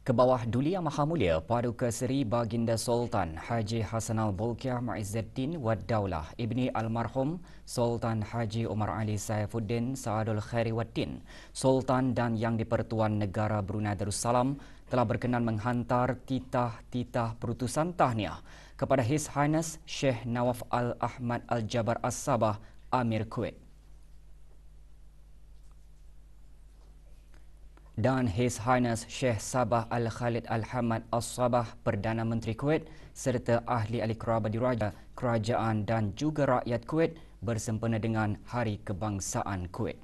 Ke bawah Duli Yang Maha Mulia Paduka Seri Baginda Sultan Haji Hassanal Bolkiah Muizzuddin Wad Daulah Ibni Almarhum Sultan Haji Umar Ali Saifuddin Saadul Khairi Waddin, Sultan dan Yang di-Pertuan Negara Brunei Darussalam telah berkenan menghantar titah-titah perutusan tahniah kepada His Highness Sheikh Nawaf Al-Ahmad Al-Jabar As-Sabah, Amir Kuwait. Dan His Highness Sheikh Sabah Al-Khalid Al-Hamad As-Sabah, Perdana Menteri Kuwait serta ahli-ahli kerabat diraja, kerajaan dan juga rakyat Kuwait bersempena dengan Hari Kebangsaan Kuwait.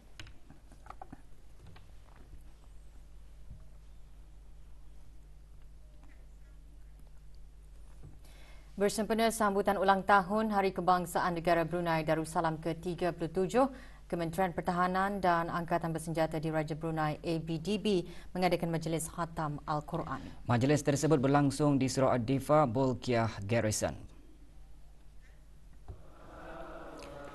Bersempena sambutan ulang tahun Hari Kebangsaan Negara Brunei Darussalam ke-37, Kementerian Pertahanan dan Angkatan Bersenjata Diraja Brunei ABDB mengadakan majlis khatam Al-Quran. Majlis tersebut berlangsung di Surau Ad-Difa, Bolkiah Garrison.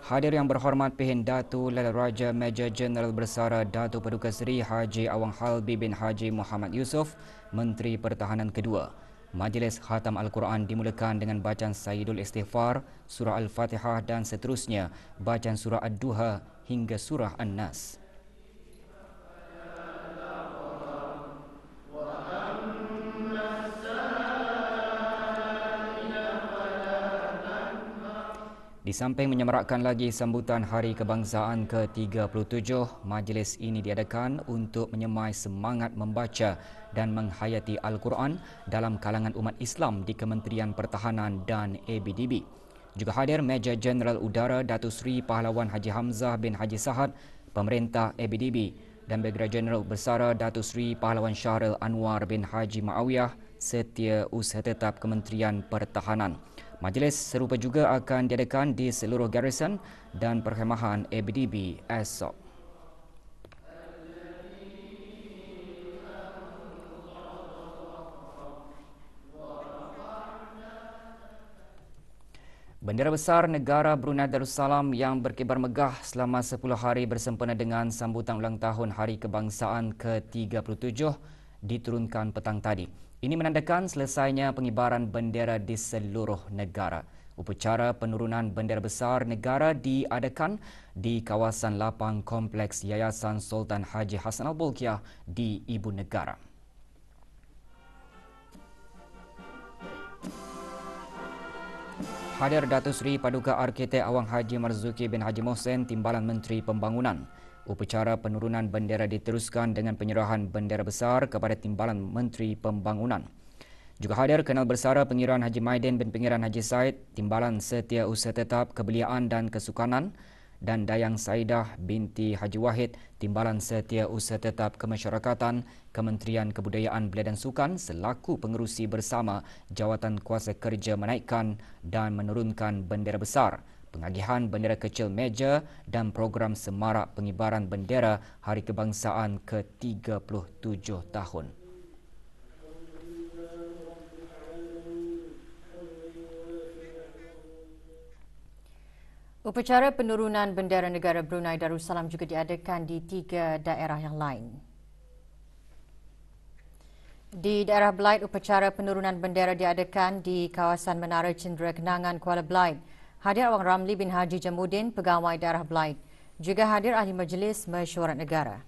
Hadir yang berhormat Pehin Datu Lail Raja Major Jeneral Bersara Datuk Paduka Seri Haji Awang Halbi bin Haji Muhammad Yusof, Menteri Pertahanan kedua. Majlis Khatam Al-Quran dimulakan dengan bacaan Sayyidul Istighfar, Surah Al-Fatihah dan seterusnya bacaan Surah Ad-Duha hingga Surah An-Nas. Di samping menyemarakkan lagi sambutan Hari Kebangsaan ke-37, majlis ini diadakan untuk menyemai semangat membaca dan menghayati Al-Quran dalam kalangan umat Islam di Kementerian Pertahanan dan ABDB. Juga hadir Major Jeneral Udara Datuk Seri Pahlawan Haji Hamzah bin Haji Sahad, Pemerintah ABDB, dan Brigadier Jeneral Bersara Datuk Seri Pahlawan Syahril Anwar bin Haji Ma'awiyah, Setiausaha Tetap Kementerian Pertahanan. Majlis serupa juga akan diadakan di seluruh garison dan perkhemahan ABDB esok. Bendera besar negara Brunei Darussalam yang berkibar megah selama 10 hari bersempena dengan sambutan ulang tahun Hari Kebangsaan ke-37 diturunkan petang tadi. Ini menandakan selesainya pengibaran bendera di seluruh negara. Upacara penurunan bendera besar negara diadakan di kawasan lapang Kompleks Yayasan Sultan Haji Hassanal Bolkiah di Ibu Negara. Hadir Datuk Seri Paduka Arkitek Awang Haji Marzuki bin Haji Mohsen, Timbalan Menteri Pembangunan. Upacara penurunan bendera diteruskan dengan penyerahan bendera besar kepada Timbalan Menteri Pembangunan. Juga hadir Kenal Bersara Pengiraan Haji Maidin bin Pengiraan Haji Said, Timbalan Setiausaha Tetap Kebeliaan dan Kesukanan, dan Dayang Saidah binti Haji Wahid, Timbalan Setiausaha Tetap Kemasyarakatan, Kementerian Kebudayaan Belia dan Sukan selaku pengerusi bersama Jawatan Kuasa Kerja menaikkan dan menurunkan bendera besar, pengagihan bendera kecil meja dan program semarak pengibaran bendera Hari Kebangsaan ke-37 tahun. Upacara penurunan bendera negara Brunei Darussalam juga diadakan di 3 daerah yang lain. Di daerah Belait, upacara penurunan bendera diadakan di kawasan Menara Cendera Kenangan Kuala Belait. Hadir Awang Ramli bin Haji Jamudin, Pegawai Daerah Belait. Juga hadir Ahli Majlis Mesyuarat Negara.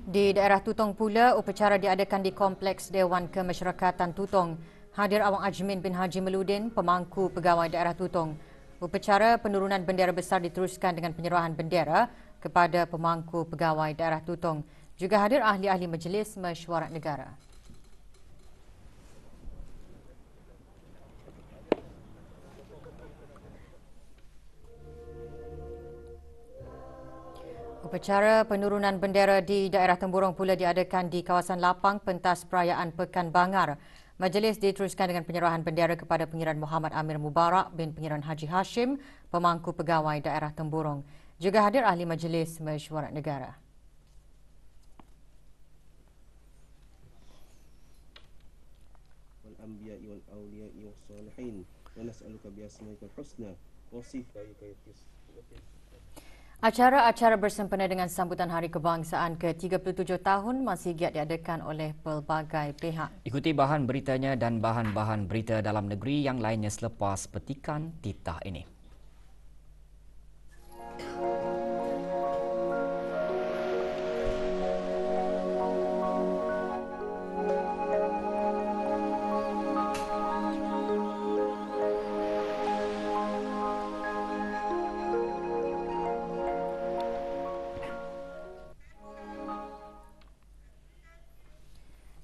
Di daerah Tutong pula, upacara diadakan di Kompleks Dewan Kemasyarakatan Tutong. Hadir Awang Ajmin bin Haji Meludin, Pemangku Pegawai Daerah Tutong. Upacara penurunan bendera besar diteruskan dengan penyerahan bendera kepada Pemangku Pegawai Daerah Tutong. Juga hadir ahli-ahli Majlis Mesyuarat Negara. Upacara penurunan bendera di daerah Temburong pula diadakan di kawasan lapang pentas perayaan Pekan Bangar. Majlis diteruskan dengan penyerahan bendera kepada Pengiran Muhammad Amir Mubarak bin Pengiran Haji Hashim, Pemangku Pegawai Daerah Temburong. Juga hadir ahli Majlis Mesyuarat Negara. الأنبياء والأولياء والصالحين ونسألك بأسمائك الحسنى وصفاتك Acara-acara bersempena dengan sambutan Hari Kebangsaan ke-37 tahun masih giat diadakan oleh pelbagai pihak. Ikuti bahan beritanya dan bahan-bahan berita dalam negeri yang lainnya selepas petikan titah ini.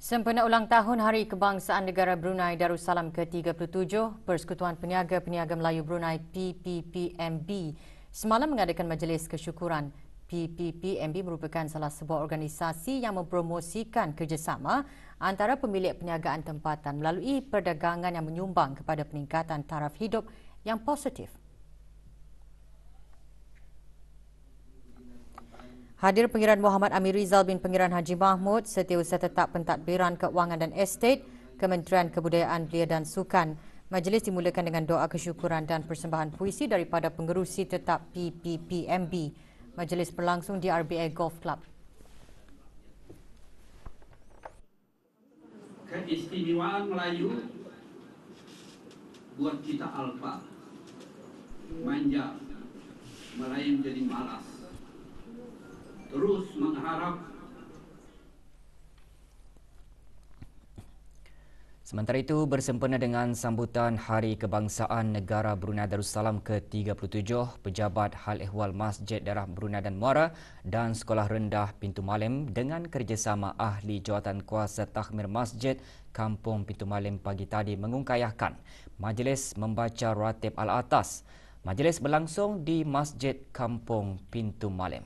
Sempena ulang tahun Hari Kebangsaan Negara Brunei Darussalam ke-37, Persekutuan Peniaga-Peniaga Melayu Brunei PPPMB semalam mengadakan majlis kesyukuran. PPPMB merupakan salah sebuah organisasi yang mempromosikan kerjasama antara pemilik perniagaan tempatan melalui perdagangan yang menyumbang kepada peningkatan taraf hidup yang positif. Hadir Pengiran Muhammad Amir Rizal bin Pengiran Haji Mahmud, Setiausaha Tetap Pentadbiran Keuangan dan Estate, Kementerian Kebudayaan Belia dan Sukan. Majlis dimulakan dengan doa kesyukuran dan persembahan puisi daripada pengerusi tetap PPPMB. Majlis berlangsung di RBA Golf Club. Keistimewaan Melayu buat kita alfa, manja, Melayu jadi malas. Terus mengharap. Sementara itu, bersempena dengan sambutan Hari Kebangsaan Negara Brunei Darussalam ke-37, Pejabat Hal Ehwal Masjid Daerah Brunei dan Muara dan Sekolah Rendah Pintu Malim dengan kerjasama Ahli Jawatan Kuasa Takhmir Masjid Kampung Pintu Malim pagi tadi mengungkayahkan majlis membaca Ratib Al-Atas. Majlis berlangsung di Masjid Kampung Pintu Malim.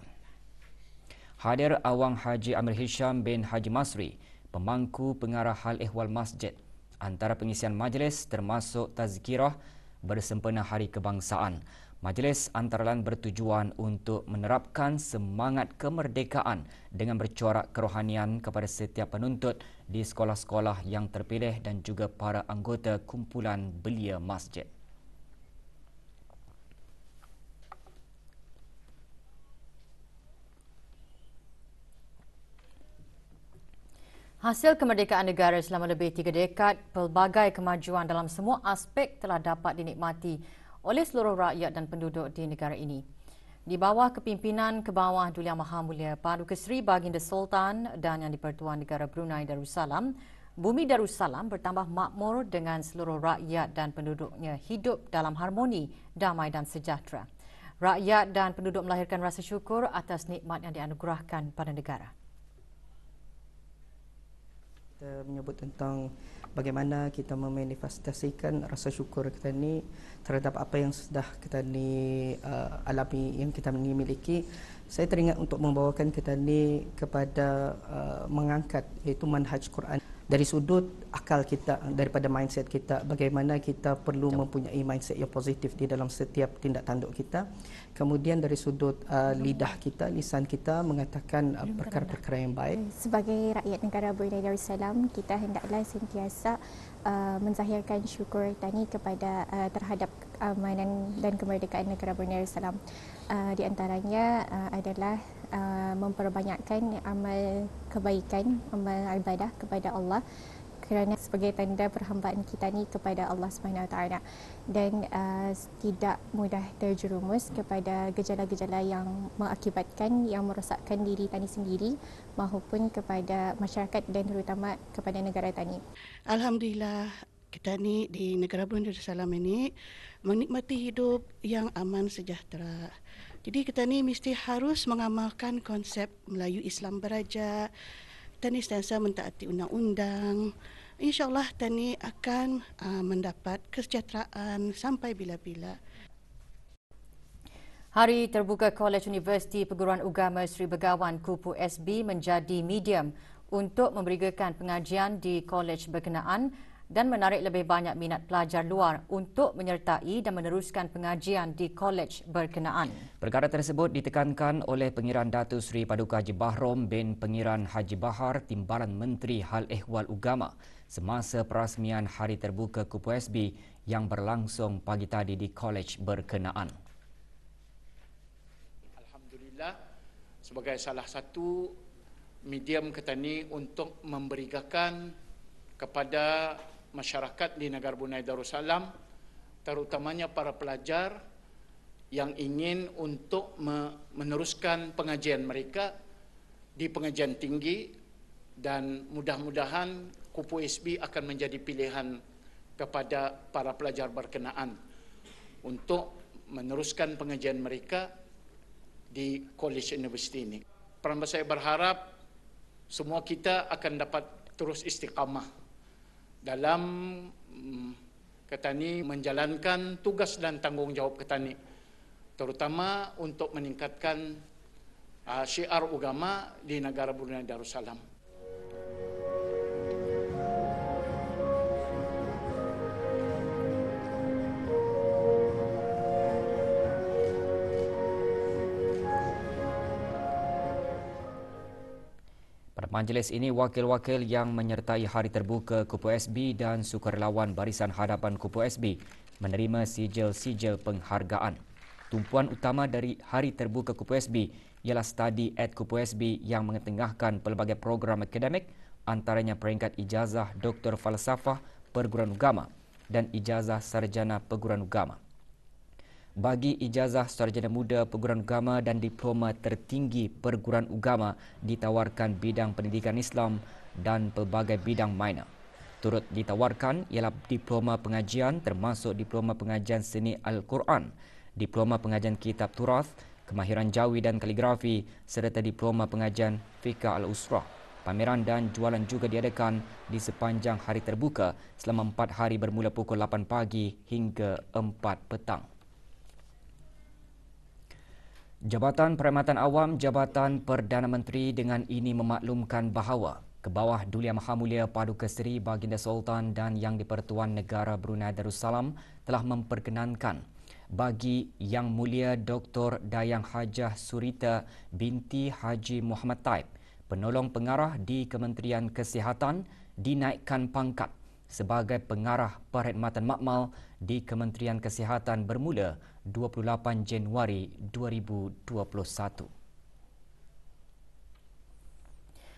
Hadir Awang Haji Amir Hisham bin Haji Masri, pemangku pengarah Hal Ehwal Masjid. Antara pengisian majlis termasuk tazkirah bersempena Hari Kebangsaan. Majlis antara lain bertujuan untuk menerapkan semangat kemerdekaan dengan bercorak kerohanian kepada setiap penuntut di sekolah-sekolah yang terpilih dan juga para anggota kumpulan belia masjid. Hasil kemerdekaan negara selama lebih 3 dekad, pelbagai kemajuan dalam semua aspek telah dapat dinikmati oleh seluruh rakyat dan penduduk di negara ini. Di bawah kepimpinan Kebawah Duli Yang Maha Mulia Paduka Seri Baginda Sultan dan Yang di-Pertuan Negara Brunei Darussalam, bumi Darussalam bertambah makmur dengan seluruh rakyat dan penduduknya hidup dalam harmoni, damai dan sejahtera. Rakyat dan penduduk melahirkan rasa syukur atas nikmat yang dianugerahkan pada negara. Kita menyebut tentang bagaimana kita memanifestasikan rasa syukur kita ni terhadap apa yang sudah kita ni alami, yang kita ni miliki. Saya teringat untuk membawakan kita ni kepada mengangkat iaitu manhaj Quran dari sudut akal kita, daripada mindset kita, bagaimana kita perlu mempunyai mindset yang positif di dalam setiap tindak tanduk kita. Kemudian dari sudut lidah kita, lisan kita mengatakan perkara-perkara yang baik. Sebagai rakyat negara Brunei Darussalam, kita hendaklah sentiasa menzahirkan syukur tani kepada terhadap keamanan dan kemerdekaan negara Brunei Darussalam. Di antaranya adalah memperbanyakkan amal kebaikan, amal ibadah kepada Allah, kerana sebagai tanda perhambaan kita ni kepada Allah Subhanahu Wa Taala, dan tidak mudah terjerumus kepada gejala-gejala yang mengakibatkan, yang merosakkan diri tani sendiri maupun kepada masyarakat dan terutama kepada negara tani. Alhamdulillah, kita ni di negara Brunei Darussalam ini menikmati hidup yang aman sejahtera. Jadi kita ni mesti harus mengamalkan konsep Melayu Islam Beraja. Kita ni sentiasa mentaati undang-undang. InsyaAllah kita ni akan mendapat kesejahteraan sampai bila-bila. Hari Terbuka Kolej Universiti Perguruan Agama Seri Begawan Kupu SB menjadi medium untuk memberikan pengajian di kolej berkenaan dan menarik lebih banyak minat pelajar luar untuk menyertai dan meneruskan pengajian di kolej berkenaan. Perkara tersebut ditekankan oleh Pengiran Datuk Seri Paduka Haji Bahrom bin Pengiran Haji Bahar Timbalan Menteri Hal Ehwal Ugama semasa perasmian Hari Terbuka Kupu SB yang berlangsung pagi tadi di kolej berkenaan. Alhamdulillah, sebagai salah satu medium kita ni untuk memberikan kepada masyarakat di negara Brunei Darussalam, terutamanya para pelajar yang ingin untuk meneruskan pengajian mereka di pengajian tinggi, dan mudah-mudahan Kupu SB akan menjadi pilihan kepada para pelajar berkenaan untuk meneruskan pengajian mereka di kolej universiti ini. Saya berharap semua kita akan dapat terus istiqamah dalam Ketani menjalankan tugas dan tanggungjawab Ketani, terutama untuk meningkatkan syiar agama di negara Brunei Darussalam. Pada majlis ini, wakil-wakil yang menyertai Hari Terbuka Kupu SB dan sukarelawan Barisan Hadapan Kupu SB menerima sijil-sijil penghargaan. Tumpuan utama dari Hari Terbuka Kupu SB ialah Study at Kupu SB yang mengetengahkan pelbagai program akademik, antaranya peringkat ijazah Doktor Falsafah Perguruan Agama dan ijazah Sarjana Perguruan Agama. Bagi ijazah sarjana muda perguruan agama dan diploma tertinggi perguruan agama ditawarkan bidang pendidikan Islam dan pelbagai bidang minor. Turut ditawarkan ialah diploma pengajian termasuk diploma pengajian seni Al-Quran, diploma pengajian kitab turath, kemahiran jawi dan kaligrafi serta diploma pengajian fiqh al-usrah. Pameran dan jualan juga diadakan di sepanjang hari terbuka selama 4 hari bermula pukul 8 pagi hingga 4 petang. Jabatan Perkhidmatan Awam Jabatan Perdana Menteri dengan ini memaklumkan bahawa ke bawah Dulia Maha Mulia Paduka Seri Baginda Sultan dan Yang di-Pertuan Negara Brunei Darussalam telah memperkenankan bagi Yang Mulia Dr. Dayang Hajah Surita binti Haji Muhammad Taib, penolong pengarah di Kementerian Kesihatan, dinaikkan pangkat sebagai pengarah Perkhidmatan Makmal di Kementerian Kesihatan bermula 28 Januari 2021.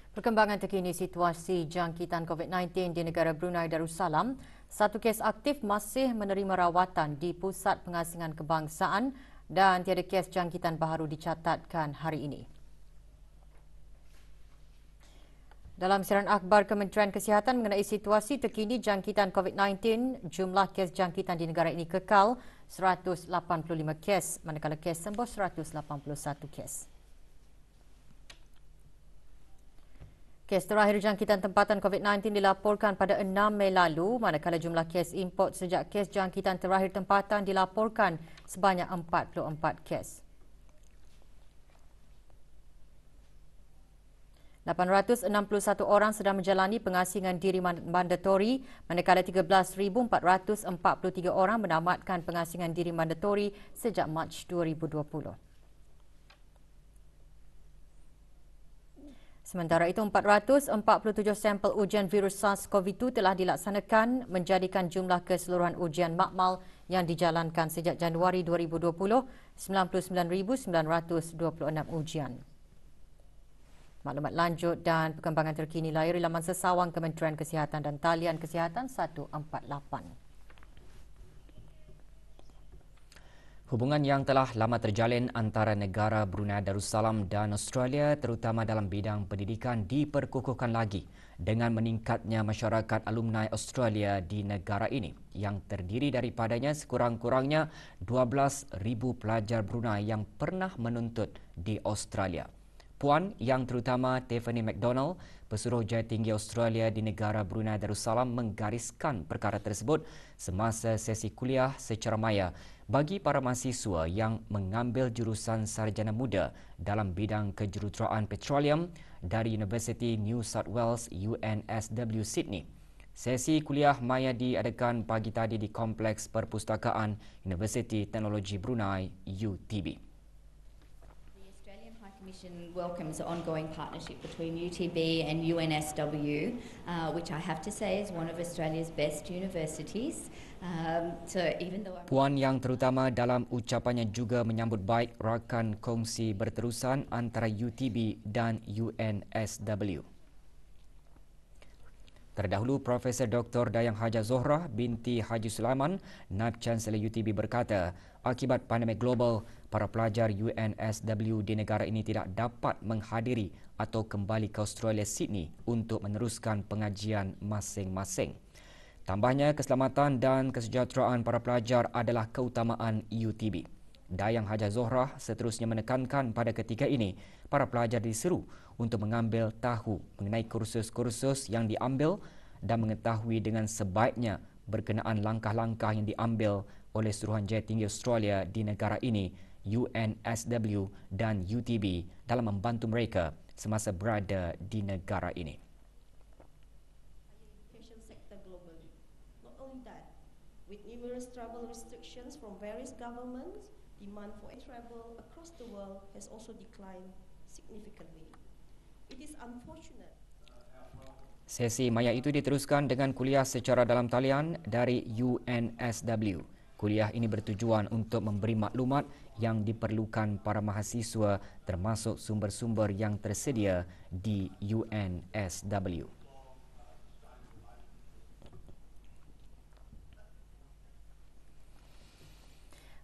Perkembangan terkini situasi jangkitan COVID-19 di negara Brunei Darussalam, satu kes aktif masih menerima rawatan di Pusat Pengasingan Kebangsaan dan tiada kes jangkitan baharu dicatatkan hari ini. Dalam siaran akhbar Kementerian Kesihatan mengenai situasi terkini jangkitan COVID-19, jumlah kes jangkitan di negara ini kekal 185 kes, manakala kes sembuh 181 kes. Kes terakhir jangkitan tempatan COVID-19 dilaporkan pada 6 Mei lalu, manakala jumlah kes import sejak kes jangkitan terakhir tempatan dilaporkan sebanyak 44 kes. 861 orang sedang menjalani pengasingan diri mandatori, manakala 13,443 orang menamatkan pengasingan diri mandatori sejak Mac 2020. Sementara itu, 447 sampel ujian virus SARS-CoV-2 telah dilaksanakan, menjadikan jumlah keseluruhan ujian makmal yang dijalankan sejak Januari 2020 99,926 ujian. Maklumat lanjut dan perkembangan terkini layari laman sesawang Kementerian Kesihatan dan talian Kesihatan 148. Hubungan yang telah lama terjalin antara negara Brunei Darussalam dan Australia terutama dalam bidang pendidikan diperkukuhkan lagi dengan meningkatnya masyarakat alumni Australia di negara ini yang terdiri daripadanya sekurang-kurangnya 12,000 pelajar Brunei yang pernah menuntut di Australia. Puan yang terutama Tiffany McDonald, Pesuruhjaya Tinggi Australia di negara Brunei Darussalam menggariskan perkara tersebut semasa sesi kuliah secara maya bagi para mahasiswa yang mengambil jurusan sarjana muda dalam bidang kejuruteraan petroleum dari Universiti New South Wales UNSW Sydney. Sesi kuliah maya diadakan pagi tadi di Kompleks Perpustakaan Universiti Teknologi Brunei UTB. Commission welcomes the ongoing partnership between UTB and UNSW, which I have to say is one of Australia's best universities. Puan yang terutama dalam ucapannya juga menyambut baik rakan kongsi berterusan antara UTB dan UNSW. Terdahulu, Profesor Dr. Dayang Haja Zohrah binti Haji Sulaiman, Naib Chancellor UTB berkata, akibat pandemik global, para pelajar UNSW di negara ini tidak dapat menghadiri atau kembali ke Australia Sydney untuk meneruskan pengajian masing-masing. Tambahnya, keselamatan dan kesejahteraan para pelajar adalah keutamaan UTB. Dayang Haja Zohrah seterusnya menekankan pada ketika ini, para pelajar diseru untuk mengambil tahu mengenai kursus-kursus yang diambil dan mengetahui dengan sebaiknya berkenaan langkah-langkah yang diambil oleh Suruhanjaya Tinggi Australia di negara ini, UNSW dan UTB dalam membantu mereka semasa berada di negara ini. Education sector globally. Not only that, with numerous travel restrictions from various governments, demand for travel across the world has also declined significantly. It is unfortunate. Sesi maya itu diteruskan dengan kuliah secara dalam talian dari UNSW. Kuliah ini bertujuan untuk memberi maklumat yang diperlukan para mahasiswa termasuk sumber-sumber yang tersedia di UNSW.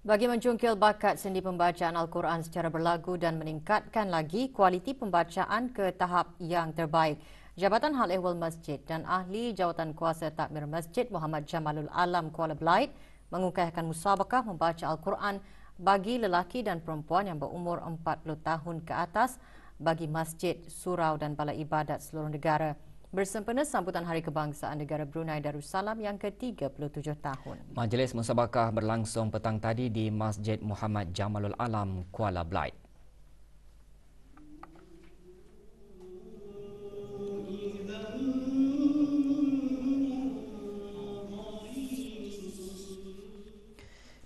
Bagi mencungkil bakat sendi pembacaan Al-Quran secara berlagu dan meningkatkan lagi kualiti pembacaan ke tahap yang terbaik, Jabatan Hal Ehwal Masjid dan Ahli Jawatan Kuasa Takmir Masjid Muhammad Jamalul Alam Kuala Belait mengukaikan musabakah membaca Al-Quran bagi lelaki dan perempuan yang berumur 40 tahun ke atas bagi masjid, surau dan balai ibadat seluruh negara bersempena sambutan Hari Kebangsaan Negara Brunei Darussalam yang ke-37 tahun. Majlis musabakah berlangsung petang tadi di Masjid Muhammad Jamalul Alam Kuala Belait.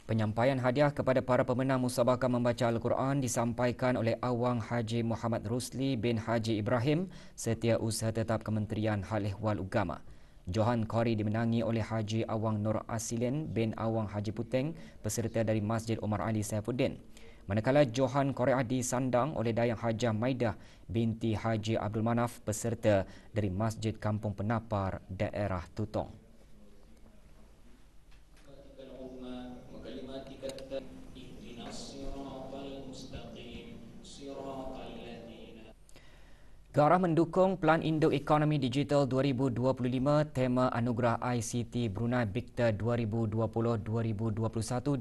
Penyampaian hadiah kepada para pemenang musabakah membaca Al-Quran disampaikan oleh Awang Haji Muhammad Rusli bin Haji Ibrahim, Setiausaha Tetap Kementerian Hal Ehwal Agama. Johan Qori dimenangi oleh Haji Awang Nur Asilin bin Awang Haji Puteng, peserta dari Masjid Omar Ali Saifuddin. Manakala Johan Qori disandang oleh Dayang Hajah Maidah binti Haji Abdul Manaf, peserta dari Masjid Kampung Penapar, daerah Tutong. Garah mendukung Pelan Induk Ekonomi Digital 2025, tema Anugerah ICT Brunei BIKTA 2020-2021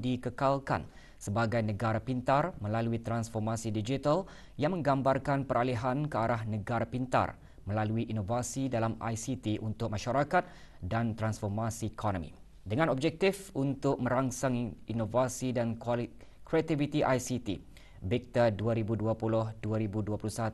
dikekalkan sebagai negara pintar melalui transformasi digital yang menggambarkan peralihan ke arah negara pintar melalui inovasi dalam ICT untuk masyarakat dan transformasi ekonomi. Dengan objektif untuk merangsang inovasi dan kreativiti ICT, BIKTA 2020-2021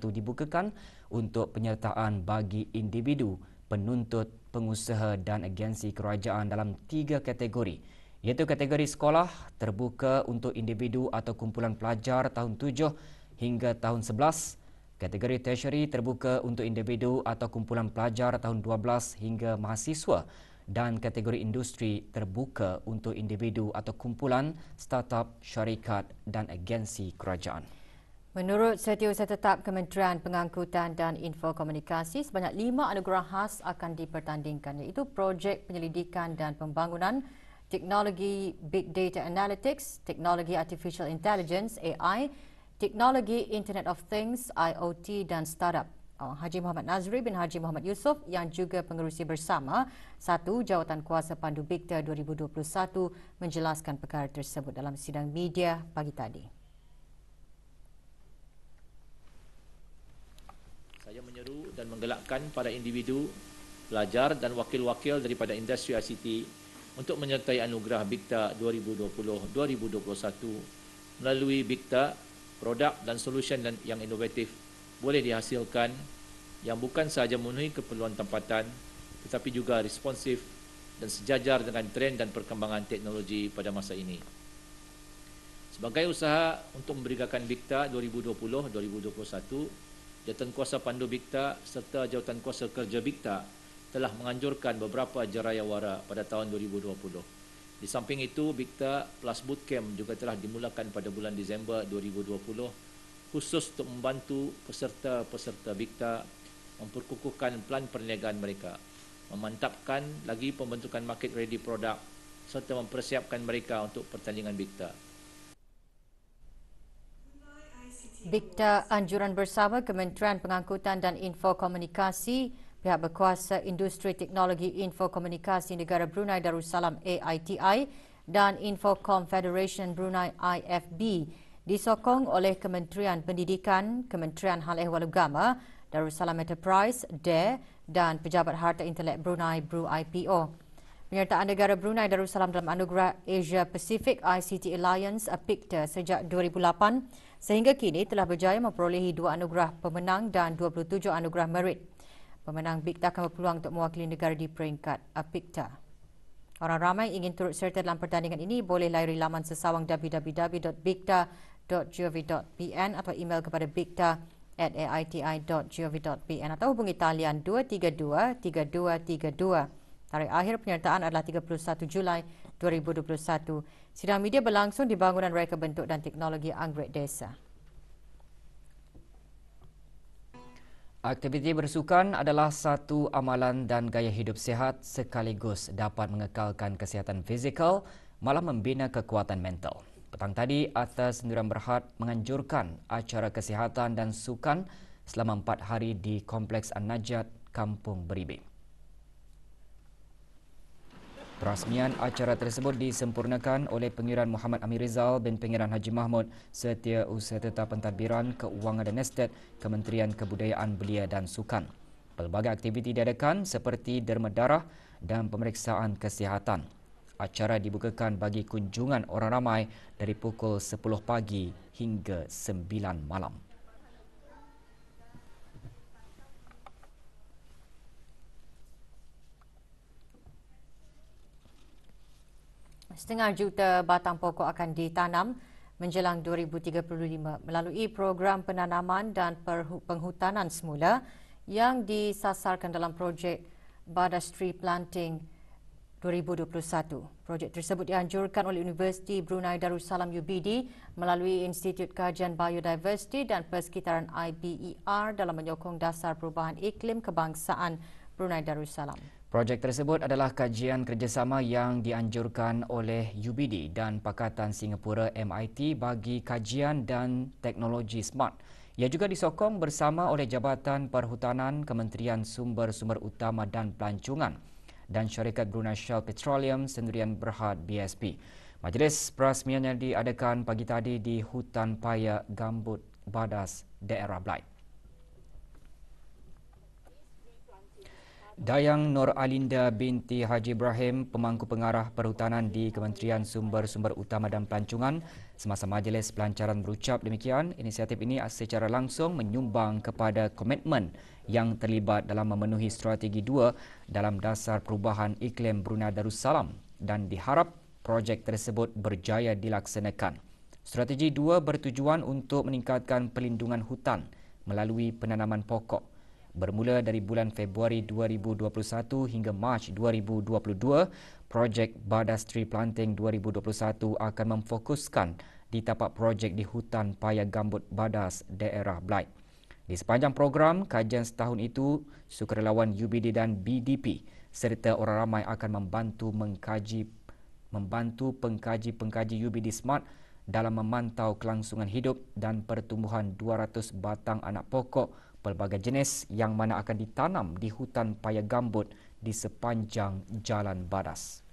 dibukakan untuk penyertaan bagi individu, penuntut, pengusaha dan agensi kerajaan dalam 3 kategori, iaitu kategori sekolah terbuka untuk individu atau kumpulan pelajar tahun 7 hingga tahun 11, kategori tertiary terbuka untuk individu atau kumpulan pelajar tahun 12 hingga mahasiswa, dan kategori industri terbuka untuk individu atau kumpulan, startup, syarikat dan agensi kerajaan. Menurut Setiausaha Tetap Kementerian Pengangkutan dan Infokomunikasi, sebanyak 5 anugerah khas akan dipertandingkan, iaitu projek penyelidikan dan pembangunan, teknologi Big Data Analytics, teknologi Artificial Intelligence AI, teknologi Internet of Things IoT dan startup. Haji Muhammad Nazri bin Haji Muhammad Yusof yang juga pengerusi bersama satu Jawatan Kuasa Pandu BIKTA 2021 menjelaskan perkara tersebut dalam sidang media pagi tadi. Saya menyeru dan menggelakkan para individu, pelajar dan wakil-wakil daripada industri ICT untuk menyertai anugerah BIKTA 2020-2021 melalui BIKTA, produk dan solusi yang inovatif boleh dihasilkan yang bukan sahaja memenuhi keperluan tempatan tetapi juga responsif dan sejajar dengan trend dan perkembangan teknologi pada masa ini. Sebagai usaha untuk memberikan BIKTA 2020-2021, Jawatankuasa Pandu BIKTA serta Jawatankuasa Kerja BIKTA telah menganjurkan beberapa jarayawara pada tahun 2020. Di samping itu, BIKTA Plus Bootcamp juga telah dimulakan pada bulan Disember 2020 khusus untuk membantu peserta-peserta BIKTA memperkukuhkan plan perniagaan mereka, memantapkan lagi pembentukan market ready produk serta mempersiapkan mereka untuk pertandingan BIKTA. BIKTA Anjuran Bersama Kementerian Pengangkutan dan Infokomunikasi, Pihak Berkuasa Industri Teknologi Infokomunikasi Negara Brunei Darussalam AITI dan Infocom Federation Brunei IFB disokong oleh Kementerian Pendidikan, Kementerian Hal Ehwal Agama, Darussalam Enterprise, DARE dan Pejabat Harta Intelek Brunei (BRU-IPO). Penyertaan negara Brunei Darussalam dalam anugerah Asia Pacific ICT Alliance (PICTA) sejak 2008 sehingga kini telah berjaya memperolehi 2 anugerah pemenang dan 27 anugerah merit. Pemenang BIKTA akan berpeluang untuk mewakili negara di peringkat PICTA. Orang ramai ingin turut serta dalam pertandingan ini boleh layari laman sesawang www.bikta.gov.pn atau email kepada bikta@aiti.gov.pn atau hubungi talian 232-3232. Tarikh akhir penyertaan adalah 31 Julai 2021. Sidang media berlangsung di Bangunan Reka Bentuk dan Teknologi Anggrek Desa. Aktiviti bersukan adalah satu amalan dan gaya hidup sihat sekaligus dapat mengekalkan kesihatan fizikal malah membina kekuatan mental. Petang tadi, Atas Sendirian Berhad menganjurkan acara kesihatan dan sukan selama 4 hari di Kompleks An-Najat, Kampung Beribe. Perasmian acara tersebut disempurnakan oleh Pengiran Muhammad Amir Rizal bin Pengiran Haji Mahmud Setiausaha Tetap Pentadbiran Keuangan dan Estet Kementerian Kebudayaan Belia dan Sukan. Pelbagai aktiviti diadakan seperti derma darah dan pemeriksaan kesihatan. Acara dibukakan bagi kunjungan orang ramai dari pukul 10 pagi hingga 9 malam. Setengah juta batang pokok akan ditanam menjelang 2035 melalui program penanaman dan penghutanan semula yang disasarkan dalam projek Badas Tree Planting 2021. Projek tersebut dianjurkan oleh Universiti Brunei Darussalam UBD melalui Institut Kajian Biodiversiti dan Persekitaran IBER dalam menyokong dasar perubahan iklim kebangsaan Brunei Darussalam. Projek tersebut adalah kajian kerjasama yang dianjurkan oleh UBD dan Pakatan Singapura MIT bagi kajian dan teknologi smart. Ia juga disokong bersama oleh Jabatan Perhutanan, Kementerian Sumber-Sumber Utama dan Pelancongan dan Syarikat Brunei Shell Petroleum Sendirian Berhad BSP. Majlis perasmian yang diadakan pagi tadi di Hutan Paya Gambut Badas, daerah Blight. Dayang Nur Alinda binti Haji Ibrahim, pemangku pengarah perhutanan di Kementerian Sumber-Sumber Utama dan Pelancongan, semasa majlis pelancaran berucap demikian, inisiatif ini secara langsung menyumbang kepada komitmen yang terlibat dalam memenuhi strategi 2 dalam dasar perubahan iklim Brunei Darussalam dan diharap projek tersebut berjaya dilaksanakan. Strategi 2 bertujuan untuk meningkatkan pelindungan hutan melalui penanaman pokok. Bermula dari bulan Februari 2021 hingga Mac 2022, projek Badas Tree Planting 2021 akan memfokuskan di tapak projek di Hutan Paya Gambut Badas, daerah Blight. Di sepanjang program kajian setahun itu, sukarelawan UBD dan BDP serta orang ramai akan membantu pengkaji-pengkaji UBD Smart dalam memantau kelangsungan hidup dan pertumbuhan 200 batang anak pokok pelbagai jenis yang mana akan ditanam di Hutan Paya Gambut di sepanjang Jalan Badas.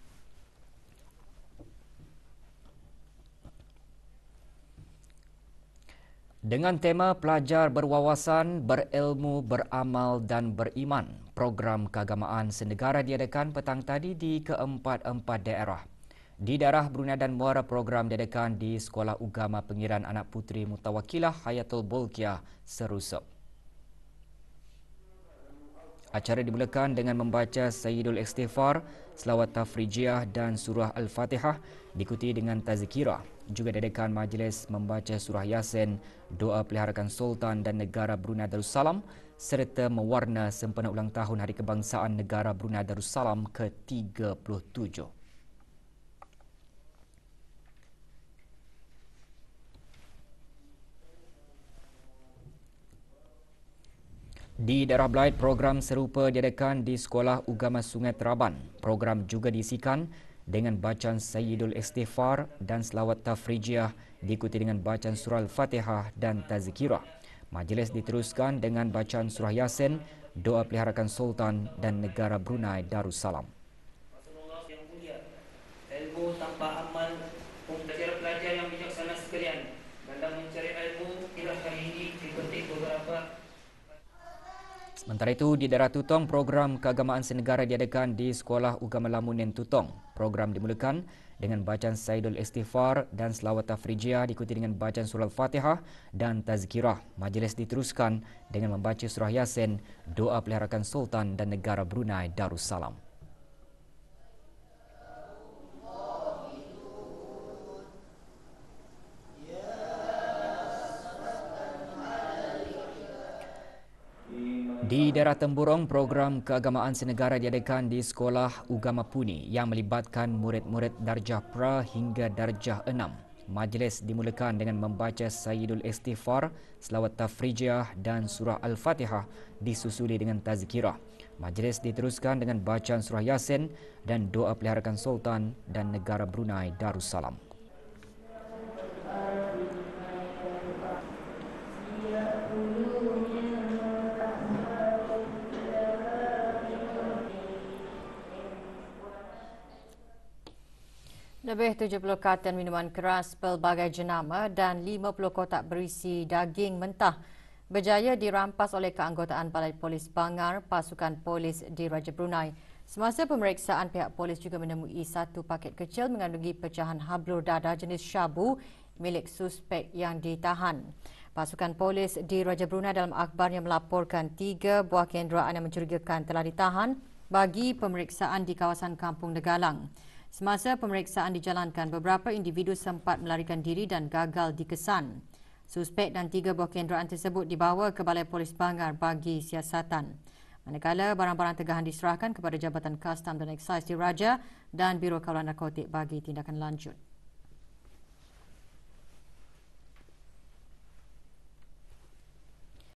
Dengan tema Pelajar Berwawasan, Berilmu, Beramal dan Beriman, program keagamaan senegara diadakan petang tadi di keempat-empat daerah. Di daerah Brunei dan Muara, program diadakan di Sekolah Ugama Pengiran Anak Puteri Mutawakilah Hayatul Bolkiah, Serusep. Acara dimulakan dengan membaca Sayyidul Istighfar, Selawat Tafrijiyah dan Surah Al-Fatihah diikuti dengan tazkirah. Juga diadakan majlis membaca Surah Yasin, doa peliharakan Sultan dan Negara Brunei Darussalam serta mewarna sempena ulang tahun Hari Kebangsaan Negara Brunei Darussalam ke-37. Di daerah Belait, program serupa diadakan di Sekolah Ugama Sungai Teraban. Program juga diisikan dengan bacaan Sayyidul Istighfar dan Selawat Tafrijiyah diikuti dengan bacaan Surah Al-Fatihah dan tazkirah. Majlis diteruskan dengan bacaan Surah Yasin, doa peliharakan Sultan dan Negara Brunei Darussalam. Rasulullah yang mulia, ilmu tanpa amal, pelajar yang bijaksana sekalian, dalam mencari ilmu tidak hari ini dipetik beberapa. Sementara itu, di daerah Tutong, program keagamaan senegara diadakan di Sekolah Ugama Lamunen Tutong. Program dimulakan dengan bacaan Sayyidul Istighfar dan Selawat Tafrijiyah diikuti dengan bacaan Surah Al-Fatihah dan tazkirah. Majlis diteruskan dengan membaca Surah Yasin, doa peliharakan Sultan dan Negara Brunei Darussalam. Di daerah Temburong, program keagamaan senegara diadakan di Sekolah Ugama Puni yang melibatkan murid-murid darjah pra hingga darjah 6. Majlis dimulakan dengan membaca Sayyidul Istighfar, Selawat Tafrijiyah dan Surah Al-Fatihah disusuli dengan tazkirah. Majlis diteruskan dengan bacaan Surah Yasin dan doa peliharakan Sultan dan Negara Brunei Darussalam. Lebih 70 karton minuman keras pelbagai jenama dan 50 kotak berisi daging mentah berjaya dirampas oleh keanggotaan Balai Polis Bangar, pasukan polis di Raja Brunei. Semasa pemeriksaan, pihak polis juga menemui satu paket kecil mengandungi pecahan hablur dada jenis syabu milik suspek yang ditahan. Pasukan polis di Raja Brunei dalam akhbarnya melaporkan 3 buah kenderaan yang mencurigakan telah ditahan bagi pemeriksaan di kawasan Kampung Negalang. Semasa pemeriksaan dijalankan, beberapa individu sempat melarikan diri dan gagal dikesan. Suspek dan 3 buah kenderaan tersebut dibawa ke Balai Polis Bangar bagi siasatan. Manakala barang-barang tegahan diserahkan kepada Jabatan Kastam dan Eksais di Raja dan Biro Kawalan Narkotik bagi tindakan lanjut.